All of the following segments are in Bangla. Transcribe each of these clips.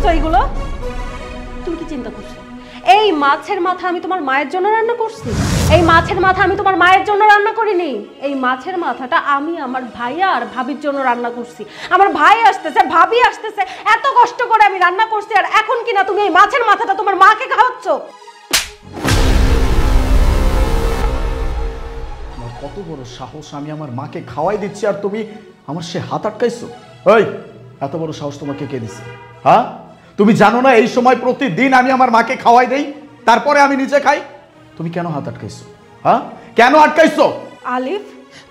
করতেছো এইগুলো? তুমি কি চিন্তা করছো এই মাছের মাথা আমি তোমার মায়ের জন্য রান্না করছি? এই মাছের মাথা আমি তোমার মায়ের জন্য রান্না করিনি। এই মাছের মাথাটা আমি আমার ভাইয়া আর ভাবির জন্য রান্না করছি। আমার ভাই আসতেছে, ভাবি আসতেছে, এত কষ্ট করে আমি রান্না করছি, আর এখন কিনা তুমি এই মাছের মাথাটা তোমার মাকে খাওয়াচ্ছ। তোমার কত বড় সাহস, আমি আমার মাকে খাওয়াই দিচ্ছি আর তুমি আমার সে হাত আটকাইছো? এই এত বড় সাহস তোমাকে কে দিছে? হ্যাঁ, তুমি জানো না এই সময় প্রতিদিন আমি আমার মাকে খাওয়াই দেই, তারপরে আমি নিজে খাই? তুমি কেন হাত আটকাইছো? হ্যাঁ, কেন আটকাইছো? আলিফ,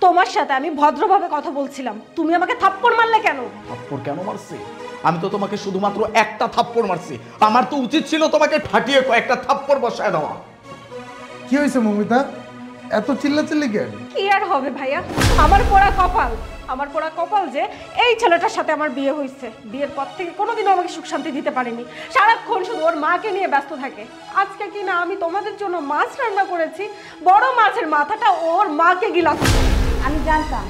তোমার সাথে আমি ভদ্রভাবে কথা বলছিলাম, তুমি আমাকে থাপ্পড় মারলে কেন? থাপ্পড় কেন মারছি? আমি তো তোমাকে শুধুমাত্র একটা থাপ্পড় মারছি। আমার তো উচিত ছিল তোমাকে ঠাটিয়ে কয়েকটা থাপ্পড় বসায় দেওয়া। কি হয়েছে মমিতা, এত চিল্লাচিল্লি কেন? কি আর হবে ভাইয়া, আমার পোড়া কপাল, আমার পোড়া কপাল যে এই ছেলেটার সাথে আমার বিয়ে হয়েছে। বিয়ের পর থেকে কোনোদিনও আমাকে সুখ শান্তি দিতে পারেনি, সারাক্ষণ শুধু ওর মাকে নিয়ে ব্যস্ত থাকে। আজকে কি না আমি তোমাদের জন্য মাছ রান্না করেছি, বড় মাছের মাথাটা ওর মাকে গিলাচ্ছি। আমি জানতাম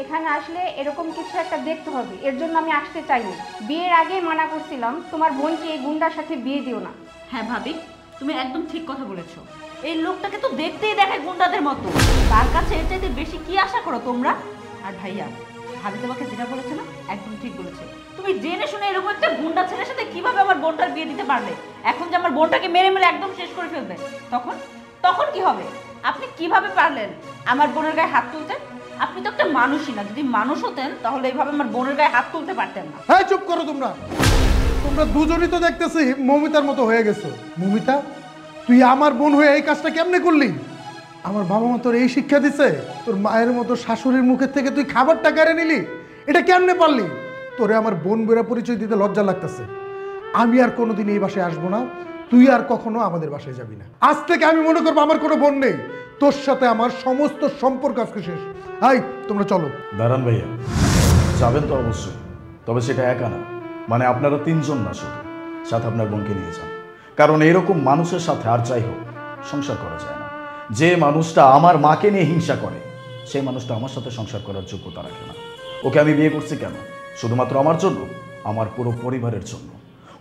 এখানে আসলে এরকম কিছু একটা দেখতে হবে, এর জন্য আমি আসতে চাইনি। বিয়ের আগেই মানা করছিলাম তোমার বোনকে এই গুন্ডার সাথে বিয়ে দিও না। হ্যাঁ ভাবি, তুমি একদম ঠিক কথা বলেছো। এই লোকটাকে তো দেখতেই দেখায় গুন্ডাদের মতো, তার কাছে এর চাইতে বেশি কি আশা করো তোমরা? আর ভাইয়া, ভাবি তোমাকে যেটা বলেছে না, একদম ঠিক বলেছে। তুমি জেনে শুনে এরকম একটা গুন্ডা ছেলের সাথে কিভাবে আমার বোনটার বিয়ে দিতে পারলে? এখন যে আমার বোনটাকে মেরে মেরে একদম শেষ করে ফেলবে, তখন তখন কি হবে? আপনি কিভাবে পারলেন আমার বোনের গায়ে হাত তুলতে? আপনি তো একটা মানুষই না, যদি মানুষ হতেন তাহলে এইভাবে আমার বোনের গায়ে হাত তুলতে পারতেন না। হ্যাঁ চুপ করো তোমরা, তোমরা দুজনই তো দেখতেছি মমিতার মতো হয়ে গেছো। মমিতা, তুই আমার বোন হয়ে এই কাজটা কেমনে করলি? আমার বাবা মা তোর এই শিক্ষা দিছে? তোর মায়ের মতো শাশুড়ির মুখের থেকে তুই খাবারটা কেড়ে নিলি, এটা কেমনে পারলি? তোরে আমার বোন বেরা পরিচয় দিতে লজ্জা লাগতেছে। আমি আর কোনোদিন এই বাসায় আসবো না, তুই আর কখনো আমাদের বাসায় যাবি না। আজ থেকে আমি মনে করবো আমার কোনো বোন নেই, তোর সাথে আমার সমস্ত সম্পর্ক আজকে শেষ। হাই তোমরা চলো। দাঁড়ান ভাইয়া, যাবেন তো অবশ্যই, তবে সেটা একা না, মানে আপনারা তিনজন না, শুধু সাথে আপনার বোনকে নিয়ে যান। কারণ এরকম মানুষের সাথে আর যাই হোক সংসার করা যায় না। যে মানুষটা আমার মাকে নিয়ে হিংসা করে, সেই মানুষটা আমার সাথে সংসার করার যোগ্যতা রাখে না। ওকে আমি বিয়ে করছি কেন? শুধুমাত্র আমার জন্য, আমার পুরো পরিবারের জন্য।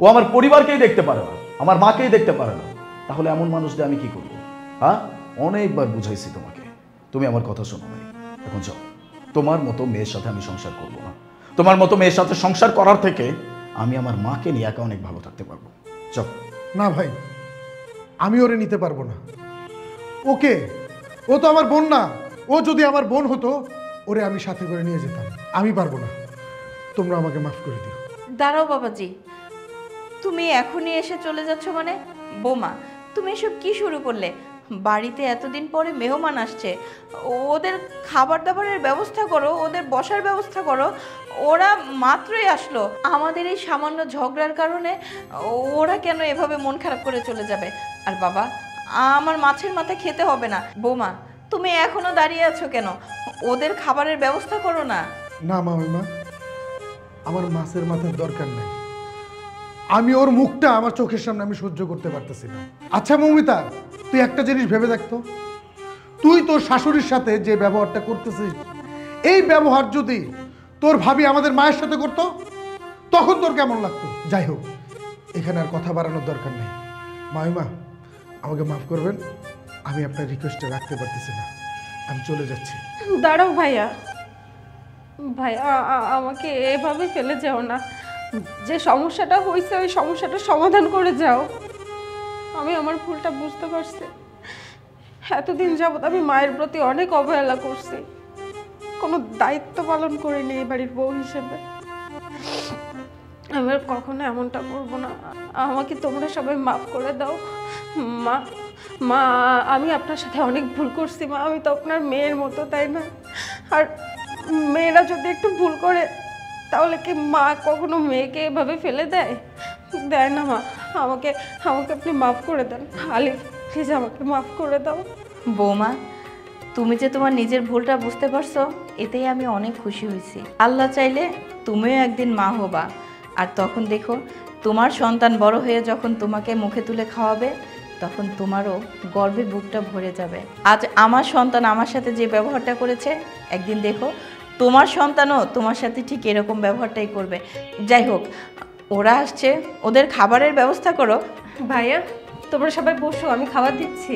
ও আমার পরিবারকেই দেখতে পারে না, আমার মাকেই দেখতে পারে না। তাহলে এমন মানুষদের আমি কি করবো? হ্যাঁ, অনেকবার বুঝাইছি তোমাকে, তুমি আমার কথা শোনো নাই। এখন যাও, তোমার মতো মেয়ের সাথে আমি সংসার করব না। তোমার মতো মেয়ের সাথে সংসার করার থেকে আমি আমার মাকে নিয়ে একা অনেক ভালো থাকতে পারবো। যাও। না ভাই, আমি ওরে নিতে পারবো না। ওকে, ও তো আমার বোন না। ও যদি আমার বোন হতো, ওরে আমি সাথে করে নিয়ে যেতাম। আমি পারবো না, তোমরা আমাকে মাফ করে দিও। দাঁড়াও বাবাজি, তুমি এখনই এসে চলে যাচ্ছ মানে? বোমা, তুমি এসব কি শুরু করলে? বাড়িতে এতদিন পরে মেহমান আসছে, ওদের খাবার দাবারের ব্যবস্থা করো, ওদের বসার ব্যবস্থা করো। ওরা মাত্রই আসলো, আমাদের এই সামান্য ঝগড়ার কারণে ওরা কেন এভাবে মন খারাপ করে চলে যাবে? আর বাবা, আমার মাছের মাথা খেতে হবে না। বোমা, তুমি এখনো দাঁড়িয়ে আছো কেন? ওদের খাবারের ব্যবস্থা করো না। না মামিমা, আমার মাছের মাথার দরকার নাই। আমি ওর মুখটা আমার চোখের সামনে আমি সহ্য করতে পারতেছি না। আচ্ছা মমিতা, তুই একটা জিনিস ভেবে দেখতো, তুই তোর শাশুড়ির সাথে যে ব্যবহারটা করতেছিস, এই ব্যবহার যদি তোর ভাবি আমাদের মায়ের সাথে করতো, তখন তোর কেমন লাগতো? যাই হোক, এখানে আর কথা বাড়ানোর দরকার নেই। মামিমা, আমাকে মাফ করবেন, আমি আপনার রিকোয়েস্টটা রাখতে পারতেছি না, আমি চলে যাচ্ছি। দাঁড়াও ভাইয়া, ভাইয়া আমাকে এভাবে ফেলে যাও না। যে সমস্যাটা হয়েছে ওই সমস্যাটা সমাধান করে যাও। আমি আমার ভুলটা বুঝতে পারছি। এতদিন যাবত আমি মায়ের প্রতি অনেক অবহেলা করছি, কোনো দায়িত্ব পালন করিনি এই বাড়ির বউ হিসেবে। আমি আর কখনো এমনটা করবো না। আমাকে তোমরা সবাই মাফ করে দাও। মা, মা আমি আপনার সাথে অনেক ভুল করছি মা। আমি তো আপনার মেয়ের মতো, তাই না? আর মেয়েরা যদি একটু ভুল করে, তাহলে কি মা কখনো মেয়েকে এভাবে ফেলে দেয়? দেয় না মা। আমাকে আমাকে আপনি মাফ করে দেন। আলিফ, প্লিজ আমাকে মাফ করে দাও। বৌমা, তুমি যে তোমার নিজের ভুলটা বুঝতে পারছো, এতেই আমি অনেক খুশি হয়েছি। আল্লাহ চাইলে তুমিও একদিন মা হবা, আর তখন দেখো তোমার সন্তান বড় হয়ে যখন তোমাকে মুখে তুলে খাওয়াবে, তখন তোমারও গর্বে বুকটা ভরে যাবে। আজ আমার সন্তান আমার সাথে যে ব্যবহারটা করেছে, একদিন দেখো তোমার সন্তানও তোমার সাথে ঠিক এরকম ব্যবহারটাই করবে। যাই হোক, ওরা আসছে, ওদের খাবারের ব্যবস্থা করো। ভাইয়া তোমরা সবাই বসো, আমি খাবার দিচ্ছি।